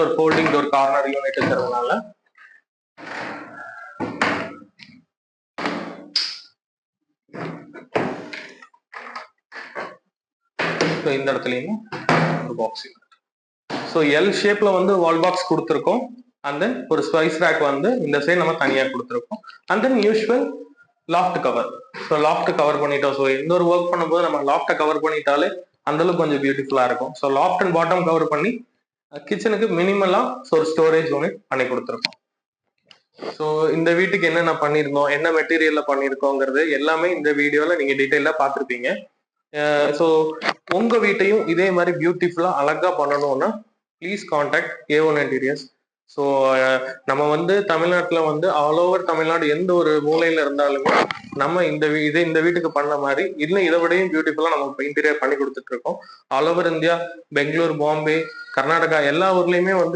ஒரு folding door corner unit இருக்கிறதுனால இந்த இடத்துலயும் ஒரு பாக்ஸ். ஸோ எல் ஷேப்ல வந்து வால் பாக்ஸ் கொடுத்துருக்கோம். அண்ட் தென் ஒரு ஸ்பைஸ் ரேக் வந்து இந்த சைடு நம்ம தனியா கொடுத்துருக்கோம். And then usual loft cover. So loft cover பண்ணிட்டோம். ஸோ எந்த ஒரு ஒர்க் பண்ணும்போது நம்ம லாஃப்டை கவர் பண்ணிட்டாலே அந்த அளவுக்கு கொஞ்சம் பியூட்டிஃபுல்லா இருக்கும். So loft and bottom cover பண்ணி கிச்சனுக்கு மினிமலா ஒரு ஸ்டோரேஜ் யூனிட் பண்ணி கொடுத்துருக்கோம். ஸோ இந்த வீட்டுக்கு என்னென்ன பண்ணியிருந்தோம், என்ன மெட்டீரியல்ல பண்ணியிருக்கோங்கிறது எல்லாமே இந்த வீடியோல நீங்க டீட்டெயிலா பார்த்துருப்பீங்க. ஸோ உங்க வீட்டையும் இதே மாதிரி பியூட்டிஃபுல்லா அழகா பண்ணணும்னா please contact A1 interiors. So நம்ம வந்து தமிழ்நாட்டில் வந்து ஆல் ஓவர் தமிழ்நாடு எந்த ஒரு மூலையில இருந்தாலுமே நம்ம இந்த வீட்டுக்கு பண்ண மாதிரி இன்னும் இதை விடையும் பியூட்டிஃபுல்லா நம்ம இன்டீரியர் பண்ணி கொடுத்துட்டு இருக்கோம். All over India, Bangalore, Bombay, Karnataka எல்லா ஊர்லயுமே வந்து